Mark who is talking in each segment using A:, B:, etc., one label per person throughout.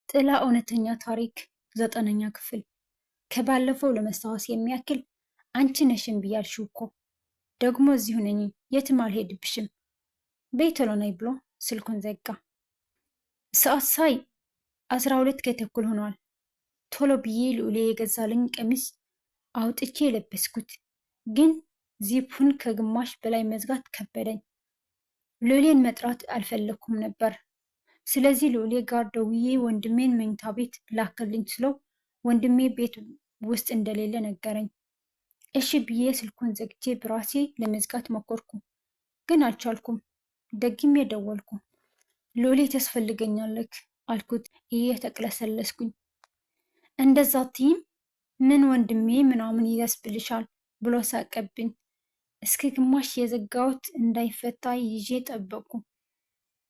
A: ጥላ እውነተኛ ታሪክ 9ኛ ክፍል። ከባለፈው ለመስታወስ የሚያክል አንቺ ነሽን ብያልሽው እኮ ደግሞ እዚሁ ነኝ፣ የትም አልሄድብሽም። በይ ቶሎ ነይ ብሎ ስልኩን ዘጋ። ሰዓት ሳይ 12 ከተኩል ሆኗል። ቶሎ ብዬ ልዑሌ የገዛልኝ ቀሚስ አውጥቼ የለበስኩት፣ ግን ዚፑን ከግማሽ በላይ መዝጋት ከበደኝ። ልዑሌን መጥራት አልፈለኩም ነበር። ስለዚህ ልዑሌ ጋር ደውዬ ወንድሜን መኝታ ቤት ላክልኝ ስለው ወንድሜ ቤት ውስጥ እንደሌለ ነገረኝ። እሺ ብዬ ስልኩን ዘግቼ በራሴ ለመዝጋት ሞከርኩ፣ ግን አልቻልኩም። ደግሜ ደወልኩ። ልዑሌ ታስፈልገኛለህ አልኩት እየተቅለሰለስኩኝ። እንደዛ አትይም፣ ምን ወንድሜ ምናምን ይደስብልሻል ብሎ ሳቀብኝ። እስከ ግማሽ የዘጋሁት እንዳይፈታ ይዤ ጠበቅኩ።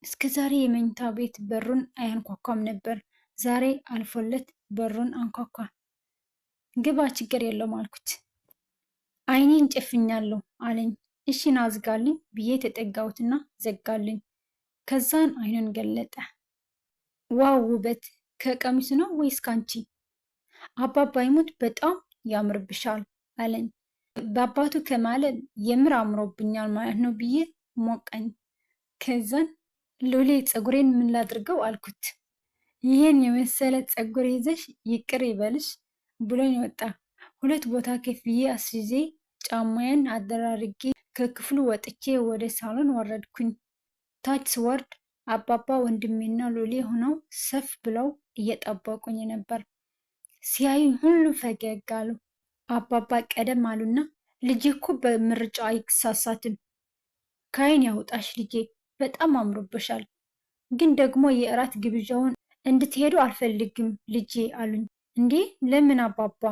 A: እስከ ዛሬ የመኝታ ቤት በሩን አያንኳኳም ነበር። ዛሬ አልፎለት በሩን አንኳኳ። ግባ፣ ችግር የለውም አልኩት። አይኔን ጨፍኛለሁ አለኝ። እሺ ና ዝጋልኝ ብዬ ተጠጋሁትና ዘጋልኝ። ከዛን አይኑን ገለጠ። ዋው ውበት! ከቀሚሱ ነው ወይስ ካንቺ? አባባ ይሙት በጣም ያምርብሻል አለኝ። በአባቱ ከማለ የምር አምሮብኛል ማለት ነው ብዬ ሞቀኝ። ከዛን ልዑሌ ፀጉሬን ምን ላድርገው አልኩት። ይህን የመሰለ ፀጉር ይዘሽ ይቅር ይበልሽ ብሎኝ ወጣ። 2 ቦታ ከፍዬ አስይዤ ጫማዬን አደራርጌ ከክፍሉ ወጥቼ ወደ ሳሎን ወረድኩኝ። ታች ስወርድ አባባ ወንድሜና ልዑሌ ሆነው ሰፍ ብለው እየጠበቁኝ ነበር። ሲያዩኝ ሁሉ ፈገግ አሉ። አባባ ቀደም አሉና ልጄ እኮ በምርጫ አይሳሳትም፣ ከአይን ያውጣሽ ልጄ፣ በጣም አምሮብሻል። ግን ደግሞ የእራት ግብዣውን እንድትሄዱ አልፈልግም ልጄ አሉኝ። እንዴ ለምን አባባ?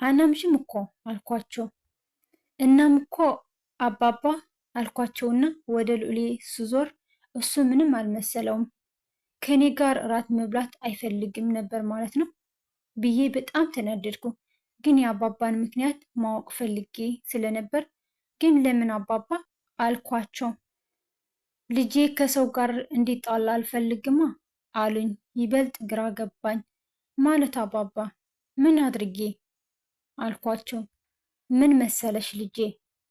A: አናምሽም እኮ አልኳቸው። እናም እኮ አባባ አልኳቸውና ወደ ልዑሌ ስዞር እሱ ምንም አልመሰለውም። ከኔ ጋር እራት መብላት አይፈልግም ነበር ማለት ነው ብዬ በጣም ተናደድኩ። ግን የአባባን ምክንያት ማወቅ ፈልጌ ስለነበር ግን ለምን አባባ አልኳቸው። ልጄ ከሰው ጋር እንዲጣላ አልፈልግማ አሉኝ። ይበልጥ ግራ ገባኝ። ማለት አባባ ምን አድርጌ አልኳቸው። ምን መሰለሽ ልጄ፣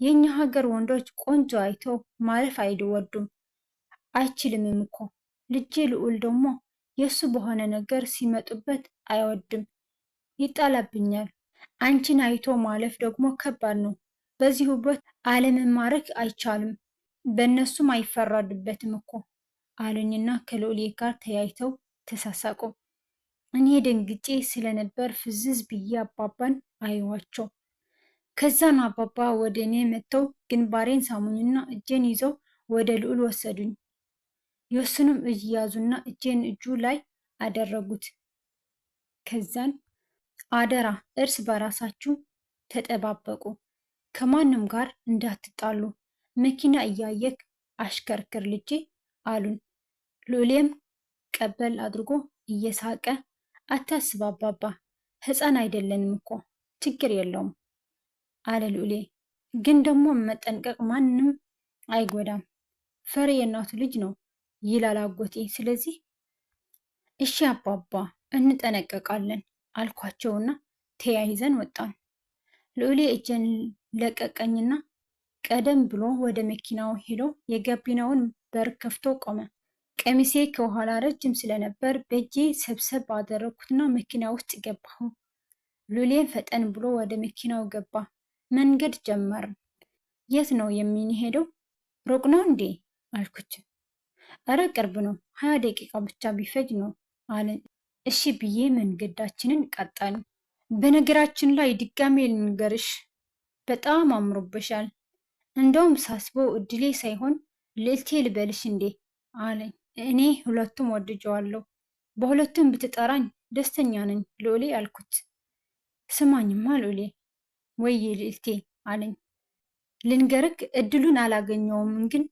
A: የኛ ሀገር ወንዶች ቆንጆ አይተው ማለፍ አይወዱም፣ አይችልምም እኮ። ልጄ ልዑል ደግሞ የእሱ በሆነ ነገር ሲመጡበት አይወድም፣ ይጣላብኛል። አንቺን አይቶ ማለፍ ደግሞ ከባድ ነው። በዚህ ውበት አለመማረክ አይቻልም፣ በእነሱም አይፈረድበትም እኮ አሉኝና ከልዑሌ ጋር ተያይተው ተሳሳቁ። እኔ ደንግጬ ስለነበር ፍዝዝ ብዬ አባባን አየዋቸው። ከዛን አባባ ወደ እኔ መጥተው ግንባሬን ሳሙኝና እጄን ይዘው ወደ ልዑል ወሰዱኝ። የእሱንም እጅ ያዙና እጄን እጁ ላይ አደረጉት። ከዛን አደራ እርስ በራሳችሁ ተጠባበቁ፣ ከማንም ጋር እንዳትጣሉ፣ መኪና እያየክ አሽከርክር ልጄ አሉን። ልዑሌም ቀበል አድርጎ እየሳቀ አታስብ አባባ፣ ሕፃን አይደለንም እኮ ችግር የለውም አለ ልዑሌ። ግን ደግሞ መጠንቀቅ ማንም አይጎዳም፣ ፈሪ የእናቱ ልጅ ነው ይላል አጎቴ። ስለዚህ እሺ አባባ እንጠነቀቃለን አልኳቸውና ተያይዘን ወጣን። ልዑሌ እጄን ለቀቀኝና ቀደም ብሎ ወደ መኪናው ሄዶ የጋቢናውን በር ከፍቶ ቆመ። ቀሚሴ ከኋላ ረጅም ስለነበር በእጄ ሰብሰብ አደረግኩትና መኪና ውስጥ ገባሁ። ልዑሌን ፈጠን ብሎ ወደ መኪናው ገባ። መንገድ ጀመርን። የት ነው የምንሄደው? ሩቅ ነው እንዴ አልኩት። እረ ቅርብ ነው፣ 20 ደቂቃ ብቻ ቢፈጅ ነው አለን። እሺ ብዬ መንገዳችንን ቀጠልን። በነገራችን ላይ ድጋሜ ልንገርሽ፣ በጣም አምሮብሻል። እንደውም ሳስበው እድሌ ሳይሆን ልዕልቴ ልበልሽ እንዴ አለኝ። እኔ ሁለቱም ወድጀዋለሁ፣ በሁለቱም ብትጠራኝ ደስተኛ ነኝ ልዑሌ አልኩት። ስማኝማ ልዑሌ፣ ወይ ልዕልቴ አለኝ። ልንገርክ እድሉን አላገኘውም፣ ግን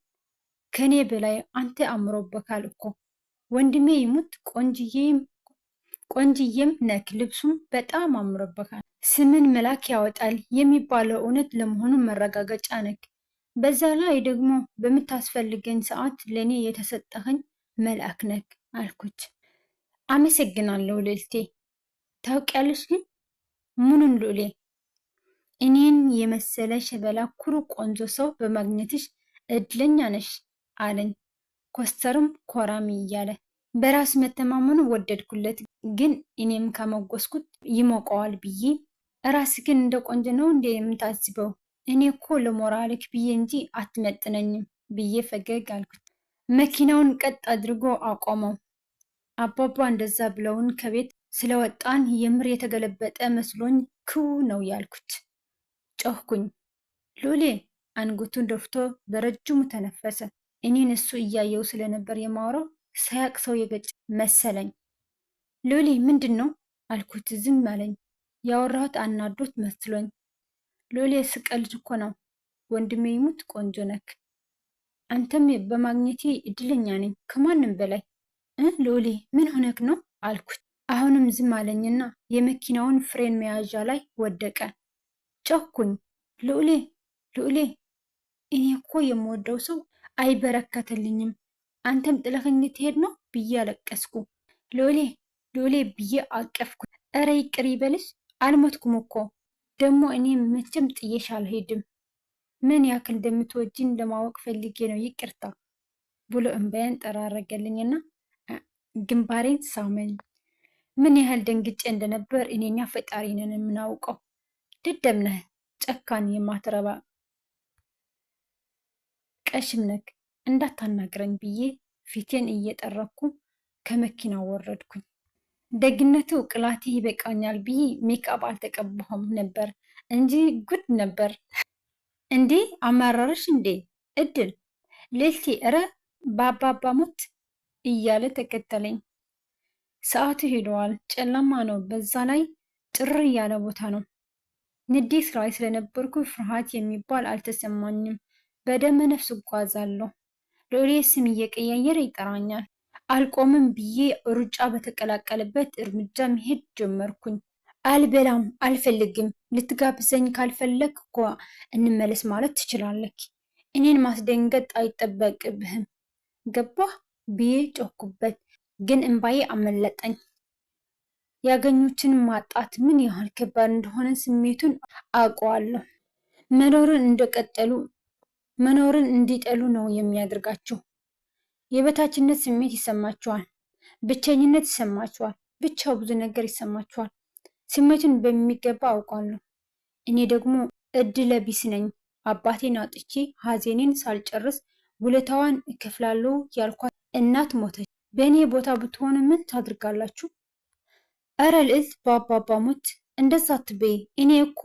A: ከኔ በላይ አንተ አምሮበካል እኮ። ወንድሜ ይሙት ቆንጅዬም ነክ፣ ልብሱም በጣም አምሮበካል። ስምን መልአክ ያወጣል የሚባለው እውነት ለመሆኑ መረጋገጫ ነክ። በዛ ላይ ደግሞ በምታስፈልገኝ ሰዓት ለእኔ የተሰጠኸኝ መልአክ ነክ አልኩት። አመሰግናለሁ ልዕልቴ። ታውቂያለሽ ግን ምኑን ሉሌ? እኔን የመሰለ ሸበላ ኩሩ ቆንጆ ሰው በማግኘትሽ እድለኛ ነሽ አለኝ ኮስተርም ኮራሚ እያለ። በራስ መተማመኑ ወደድኩለት። ግን እኔም ካመጎስኩት ይሞቀዋል ብዬ ራስ ግን እንደ ቆንጆ ነው እንዴ የምታስበው? እኔ እኮ ለሞራልክ ብዬ እንጂ አትመጥነኝም ብዬ ፈገግ አልኩት። መኪናውን ቀጥ አድርጎ አቆመው። አባባ እንደዛ ብለውን ከቤት ስለወጣን የምር የተገለበጠ መስሎኝ ክው ነው ያልኩት። ጮህኩኝ። ሉሌ አንገቱን ደፍቶ በረጅሙ ተነፈሰ። እኔን እሱ እያየው ስለነበር የማወራው ሳያቅ ሰው የገጭ መሰለኝ። ሉሌ ምንድን ነው አልኩት። ዝም አለኝ። ያወራሁት አናዶት መስሎኝ። ሉሌ ስቀልድ እኮ ነው። ወንድሜ ይሙት ቆንጆ ነክ። አንተም በማግኘቴ እድለኛ ነኝ ከማንም በላይ። ሉሌ ምን ሆነክ ነው አልኩት። አሁንም ዝም አለኝና የመኪናውን ፍሬን መያዣ ላይ ወደቀ። ጮህኩኝ። ሉሌ ሉሌ፣ እኔ እኮ የምወደው ሰው አይበረከትልኝም። አንተም ጥለኸኝ ልትሄድ ነው ብዬ አለቀስኩ። ሉሌ ሉሌ ብዬ አቀፍኩ። እረ ይቅር ይበልሽ፣ አልሞትኩም እኮ ደግሞ እኔ መቼም ጥዬሽ አልሄድም። ምን ያክል እንደምትወጂኝ ለማወቅ ፈልጌ ነው ይቅርታ ብሎ እንባዬን ጠራረገልኝና ግንባሬን ሳመኝ። ምን ያህል ደንግጬ እንደነበር እኔኛ ፈጣሪ ነን የምናውቀው። ደደብ ነህ፣ ጨካኝ፣ የማትረባ ቀሽም ነክ፣ እንዳታናግረኝ ብዬ ፊቴን እየጠረኩ ከመኪናው ወረድኩኝ። ደግነቱ ቅላቴ ይበቃኛል ብዬ ሜካፕ አልተቀባሁም ነበር እንጂ ጉድ ነበር። እንዴ አማራረሽ እንዴ እድል ልዕልቴ፣ እረ በአባባ ሞት እያለ ተከተለኝ። ሰዓቱ ሄደዋል፣ ጨለማ ነው። በዛ ላይ ጭር ያለ ቦታ ነው። ንዴት ላይ ስለነበርኩ ፍርሃት የሚባል አልተሰማኝም። በደመ ነፍስ እጓዛለሁ። ሉሌ ስም እየቀያየረ ይጠራኛል። አልቆምም ብዬ ሩጫ በተቀላቀለበት እርምጃ መሄድ ጀመርኩኝ። አልበላም፣ አልፈልግም። ልትጋብዘኝ ካልፈለግ እኮ እንመለስ ማለት ትችላለክ። እኔን ማስደንገጥ አይጠበቅብህም። ገባህ ብዬ ጮኩበት። ግን እንባዬ አመለጠኝ። ያገኙትን ማጣት ምን ያህል ከባድ እንደሆነ ስሜቱን አውቀዋለሁ። መኖርን እንዲጠሉ ነው የሚያደርጋቸው። የበታችነት ስሜት ይሰማቸዋል። ብቸኝነት ይሰማቸዋል። ብቻው ብዙ ነገር ይሰማቸዋል። ስሜቱን በሚገባ አውቃለሁ። እኔ ደግሞ እድለ ቢስ ነኝ። አባቴን አጥቼ ሀዘኔን ሳልጨርስ ውለታዋን እከፍላለሁ ያልኳት እናት ሞተች። በእኔ ቦታ ብትሆኑ ምን ታድርጋላችሁ? እረ ልዕልት፣ በአባባ ሞት እንደዛ አትበይ። እኔ እኮ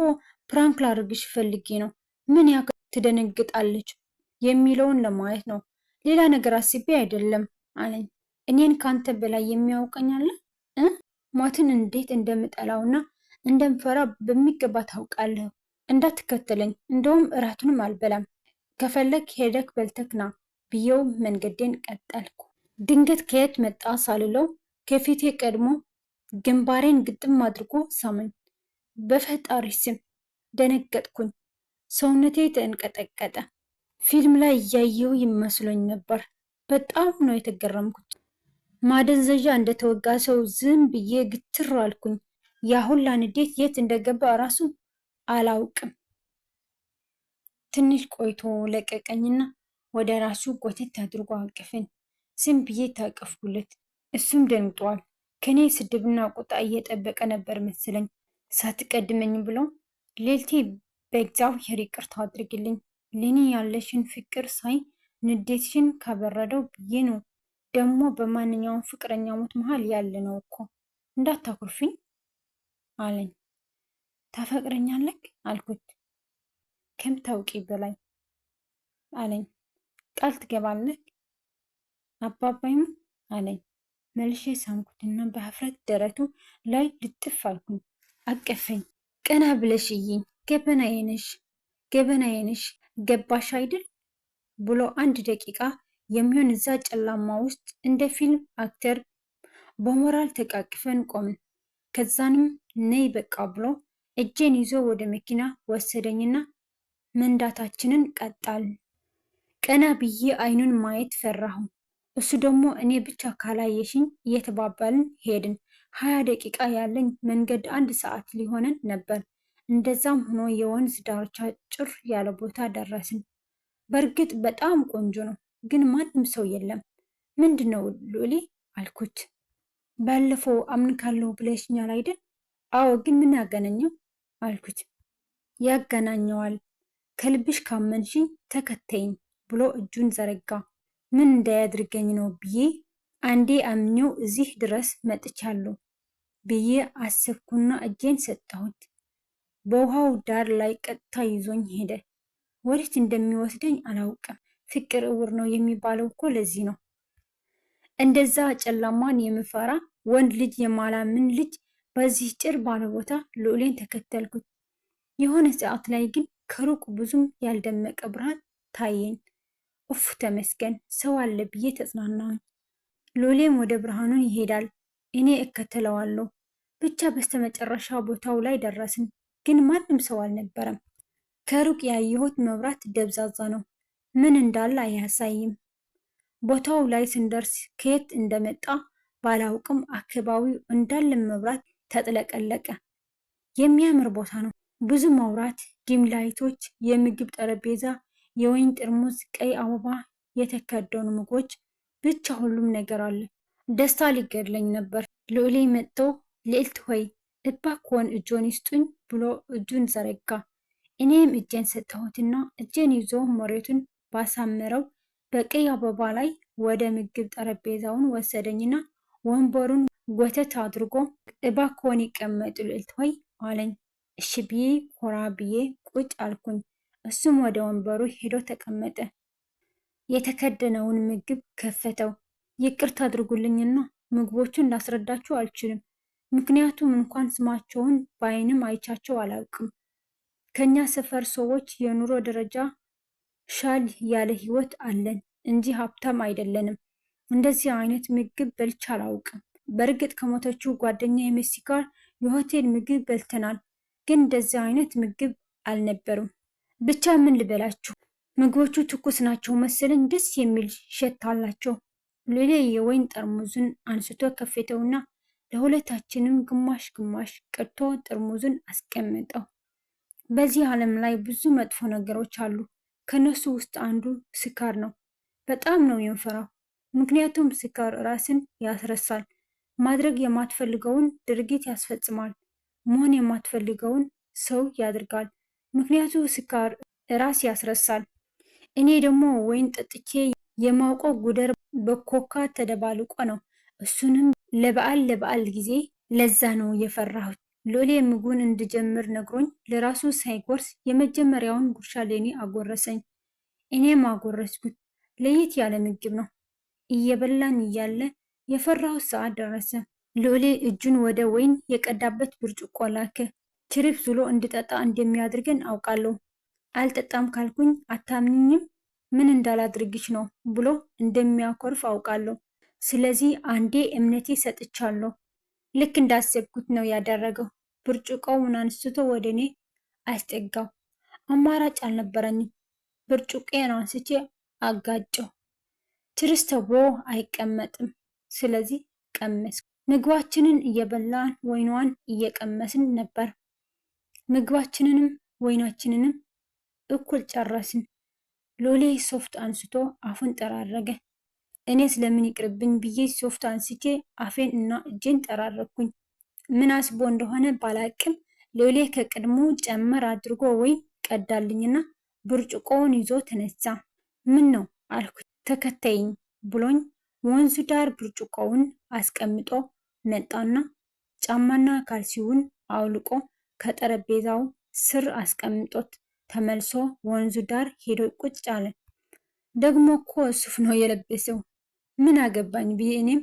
A: ፕራንክ ላድርግሽ ፈልጌ ነው። ምን ያክል ትደነግጣለች የሚለውን ለማየት ነው። ሌላ ነገር አስቤ አይደለም አለኝ። እኔን ካንተ በላይ የሚያውቀኝ አለ? ሞትን እንዴት እንደምጠላውና እንደምፈራ በሚገባ ታውቃለህ። እንዳትከተለኝ፣ እንደውም እራቱንም አልበላም። ከፈለግ ሄደክ በልተክና ብዬው መንገዴን ቀጠልኩ። ድንገት ከየት መጣ ሳልለው ከፊቴ ቀድሞ ግንባሬን ግጥም አድርጎ ሳመኝ። በፈጣሪ ስም ደነገጥኩኝ። ሰውነቴ ተንቀጠቀጠ። ፊልም ላይ እያየው ይመስሎኝ ነበር። በጣም ነው የተገረምኩት። ማደንዘዣ እንደተወጋ ሰው ዝም ብዬ ግትር አልኩኝ። ያ ሁላ ንዴት የት እንደገባ እራሱ አላውቅም። ትንሽ ቆይቶ ለቀቀኝና ወደ ራሱ ጎተት አድርጎ አቀፈኝ። ዝም ብዬ ታቀፍኩለት። እሱም ደንግጧል። ከኔ ስድብና ቁጣ እየጠበቀ ነበር መሰለኝ። ሳትቀድመኝ ብሎ ልዕልቴ፣ በእግዚአብሔር ይቅርታ አድርግልኝ። ለኔ ያለሽን ፍቅር ሳይ ንዴትሽን ካበረደው ብዬ ነው። ደግሞ በማንኛውም ፍቅረኛሞት መሀል ያለ ነው እኮ እንዳታኩርፊኝ አለኝ። ታፈቅረኛለክ አልኩት። ከምታውቂ በላይ አለኝ። ቃል ትገባለክ? አባባይም አለኝ። መልሼ ሳምኩትና በሀፍረት ደረቱ ላይ ልጥፍ አልኩኝ። አቀፈኝ። ቀና ብለሽ እይኝ፣ ገበናዬ ነሽ ገባሽ አይደል ብሎ 1 ደቂቃ የሚሆን እዛ ጨለማ ውስጥ እንደ ፊልም አክተር በሞራል ተቃቅፈን ቆምን። ከዛንም ነይ በቃ ብሎ እጄን ይዞ ወደ መኪና ወሰደኝና መንዳታችንን ቀጣልን። ቀና ብዬ አይኑን ማየት ፈራሁ። እሱ ደግሞ እኔ ብቻ ካላየሽኝ እየተባባልን ሄድን። 20 ደቂቃ ያለኝ መንገድ 1 ሰዓት ሊሆነን ነበር። እንደዛም ሆኖ የወንዝ ዳርቻ ጭር ያለ ቦታ ደረስን። በእርግጥ በጣም ቆንጆ ነው፣ ግን ማንም ሰው የለም። ምንድን ነው ሉሊ አልኩት። ባለፈው አምንካለሁ ብለሽኛል አይደል? አዎ፣ ግን ምን ያገናኘው አልኩት። ያገናኘዋል። ከልብሽ ካመንሽኝ ተከተይኝ ብሎ እጁን ዘረጋ። ምን እንዳያድርገኝ ነው ብዬ አንዴ አምኜው እዚህ ድረስ መጥቻለሁ ብዬ አሰብኩና እጄን ሰጠሁት። በውሃው ዳር ላይ ቀጥታ ይዞኝ ሄደ። ወዴት እንደሚወስደኝ አላውቅም። ፍቅር እውር ነው የሚባለው እኮ ለዚህ ነው። እንደዛ ጨለማን የምፈራ ወንድ ልጅ የማላምን ልጅ በዚህ ጭር ባለ ቦታ ልዑሌን ተከተልኩት። የሆነ ሰዓት ላይ ግን ከሩቅ ብዙም ያልደመቀ ብርሃን ታየኝ። ኡፍ ተመስገን ሰው አለ ብዬ ተጽናናሁኝ። ሎሌም ወደ ብርሃኑን ይሄዳል፣ እኔ እከተለዋለሁ። ብቻ በስተመጨረሻ ቦታው ላይ ደረስን፣ ግን ማንም ሰው አልነበረም። ከሩቅ ያየሁት መብራት ደብዛዛ ነው፣ ምን እንዳለ አያሳይም። ቦታው ላይ ስንደርስ ከየት እንደመጣ ባላውቅም አካባቢው እንዳለ መብራት ተጥለቀለቀ። የሚያምር ቦታ ነው። ብዙ መብራት፣ ዲም ላይቶች፣ የምግብ ጠረጴዛ፣ የወይን ጠርሙስ፣ ቀይ አበባ፣ የተከደኑ ምግቦች፣ ብቻ ሁሉም ነገር አለ። ደስታ ሊገድለኝ ነበር። ልዑሌ መጥቶ ልዕልት ሆይ እባክዎን እጆን ይስጡኝ ብሎ እጁን ዘረጋ። እኔም እጄን ሰጠሁትና እጄን ይዞ መሬቱን ባሳመረው በቀይ አበባ ላይ ወደ ምግብ ጠረጴዛውን ወሰደኝና ወንበሩን ጎተት አድርጎ እባክዎን ይቀመጡ ልዕልት ሆይ አለኝ። እሺ ብዬ ኮራ ብዬ ቁጭ አልኩኝ። እሱም ወደ ወንበሩ ሄዶ ተቀመጠ። የተከደነውን ምግብ ከፈተው። ይቅርታ አድርጉልኝና ምግቦቹን ላስረዳችሁ አልችልም፣ ምክንያቱም እንኳን ስማቸውን በዓይንም አይቻቸው አላውቅም። ከኛ ሰፈር ሰዎች የኑሮ ደረጃ ሻል ያለ ህይወት አለን እንጂ ሀብታም አይደለንም። እንደዚህ አይነት ምግብ በልቼ አላውቅም። በእርግጥ ከሞተችው ጓደኛ የሜሲ ጋር የሆቴል ምግብ በልተናል፣ ግን እንደዚህ አይነት ምግብ አልነበሩም። ብቻ ምን ልበላችሁ፣ ምግቦቹ ትኩስ ናቸው መሰለኝ፣ ደስ የሚል ሸታ አላቸው። ሉሌ የወይን ጠርሙዙን አንስቶ ከፈተውና ለሁለታችንም ግማሽ ግማሽ ቀድቶ ጠርሙዙን አስቀመጠው። በዚህ ዓለም ላይ ብዙ መጥፎ ነገሮች አሉ። ከነሱ ውስጥ አንዱ ስካር ነው። በጣም ነው የምፈራው፣ ምክንያቱም ስካር ራስን ያስረሳል። ማድረግ የማትፈልገውን ድርጊት ያስፈጽማል። መሆን የማትፈልገውን ሰው ያደርጋል። ምክንያቱ ስካር ራስ ያስረሳል። እኔ ደግሞ ወይን ጠጥቼ የማውቀው ጉደር በኮካ ተደባልቆ ነው። እሱንም ለበዓል ጊዜ። ለዛ ነው የፈራሁት። ሎሌ ምግቡን እንድጀምር ነግሮኝ ለራሱ ሳይጎርስ የመጀመሪያውን ጉርሻ ለእኔ አጎረሰኝ። እኔም አጎረስኩት። ለየት ያለ ምግብ ነው። እየበላን እያለ የፈራሁት ሰዓት ደረሰ። ሎሌ እጁን ወደ ወይን የቀዳበት ብርጭቆ ላከ። ችሪፕ ዝሎ እንድጠጣ እንደሚያደርገን አውቃለሁ። አልጠጣም ካልኩኝ አታምኝም፣ ምን እንዳላድርግሽ ነው ብሎ እንደሚያኮርፍ አውቃለሁ። ስለዚህ አንዴ እምነቴ ሰጥቻለሁ። ልክ እንዳሰብኩት ነው ያደረገው። ብርጭቆውን አንስቶ ወደ እኔ አስጠጋው። አማራጭ አልነበረኝም። ብርጭቆዬን አንስቼ አጋጨው። ችርስ ተብሎ አይቀመጥም። ስለዚህ ቀመስኩ። ምግባችንን እየበላን ወይኗን እየቀመስን ነበር። ምግባችንንም ወይናችንንም እኩል ጨረስን። ሎሌ ሶፍት አንስቶ አፉን ጠራረገ። እኔ ስለምን ይቅርብኝ ብዬ ሶፍት አንስቼ አፌን እና እጄን ጠራረኩኝ። ምን አስቦ እንደሆነ ባላቅም ሎሌ ከቅድሙ ጨመር አድርጎ ወይን ቀዳልኝና ብርጭቆውን ይዞ ተነሳ። ምን ነው አልኩት። ተከተይኝ ብሎኝ ወንዙ ዳር ብርጭቆውን አስቀምጦ መጣና ጫማና ካልሲውን አውልቆ ከጠረጴዛው ስር አስቀምጦት ተመልሶ ወንዙ ዳር ሄዶ ቁጭ አለ። ደግሞ እኮ ሱፍ ነው የለበሰው። ምን አገባኝ ብዬ እኔም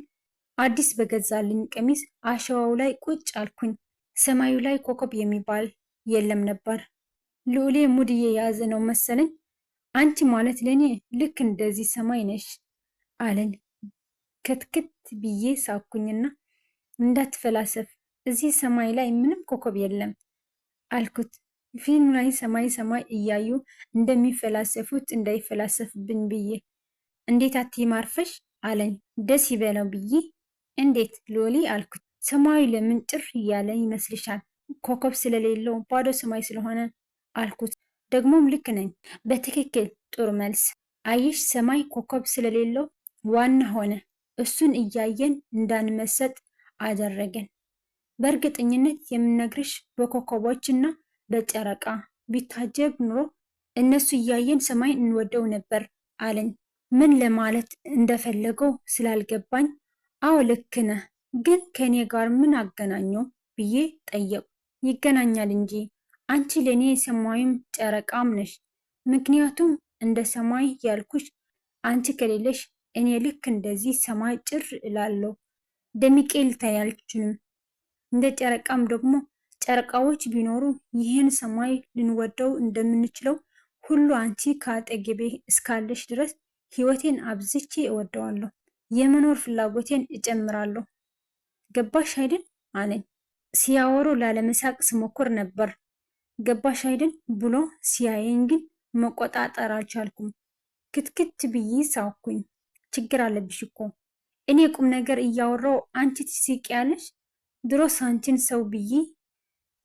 A: አዲስ በገዛልኝ ቀሚስ አሸዋው ላይ ቁጭ አልኩኝ። ሰማዩ ላይ ኮከብ የሚባል የለም ነበር። ልዑሌ ሙድ እየያዘ ነው መሰለኝ። አንቺ ማለት ለእኔ ልክ እንደዚህ ሰማይ ነሽ አለኝ። ክትክት ብዬ ሳኩኝና እንዳትፈላሰፍ፣ እዚህ ሰማይ ላይ ምንም ኮከብ የለም አልኩት። ፊልም ላይ ሰማይ እያዩ እንደሚፈላሰፉት እንዳይፈላሰፍብኝ ብዬ። እንዴት አትይም አርፈሽ አለኝ። ደስ ይበለው ብዬ እንዴት ሎሊ አልኩት። ሰማዩ ለምን ጭር እያለ ይመስልሻል? ኮከብ ስለሌለው ባዶ ሰማይ ስለሆነ አልኩት። ደግሞም ልክ ነኝ። በትክክል ጥሩ መልስ። አየሽ ሰማይ ኮከብ ስለሌለው ዋና ሆነ። እሱን እያየን እንዳንመሰጥ አደረገን። በእርግጠኝነት የምነግርሽ በኮከቦች እና በጨረቃ ቢታጀብ ኑሮ እነሱ እያየን ሰማይ እንወደው ነበር አለኝ። ምን ለማለት እንደፈለገው ስላልገባኝ አዎ ልክ ነህ፣ ግን ከእኔ ጋር ምን አገናኘው ብዬ ጠየቁ። ይገናኛል እንጂ አንቺ ለእኔ ሰማዩም ጨረቃም ነሽ። ምክንያቱም እንደ ሰማይ ያልኩሽ አንቺ ከሌለሽ እኔ ልክ እንደዚህ ሰማይ ጭር እላለሁ። ደምቄ ልታይ አልችልም። እንደ ጨረቃም ደግሞ ጨረቃዎች ቢኖሩ ይህን ሰማይ ልንወደው እንደምንችለው ሁሉ አንቺ ከአጠገቤ እስካለሽ ድረስ ህይወቴን አብዝቼ እወደዋለሁ። የመኖር ፍላጎቴን እጨምራለሁ። ገባሽ አይደል አለኝ። ሲያወሩ ላለመሳቅ ስሞክር ነበር። ገባሽ አይደል ብሎ ሲያየኝ ግን መቆጣጠር አልቻልኩም። ክትክት ብዬ ሳኩኝ። ችግር አለብሽ እኮ እኔ ቁም ነገር እያወራው አንቺ ትስቂያለሽ። ድሮስ አንቺን ሰው ብዬ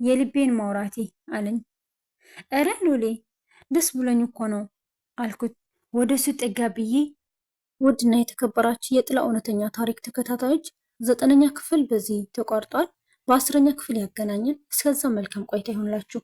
A: የልቤን ማውራቴ አለኝ። እረ ሎሌ ደስ ብሎኝ እኮ ነው አልኩት ወደሱ ጠጋ ብዬ። ውድና የተከበራችሁ የጥላ እውነተኛ ታሪክ ተከታታዮች 9ኛ ክፍል በዚህ ተቋርጧል። በ10ኛ ክፍል ያገናኘን። እስከዛ መልካም ቆይታ ይሆንላችሁ።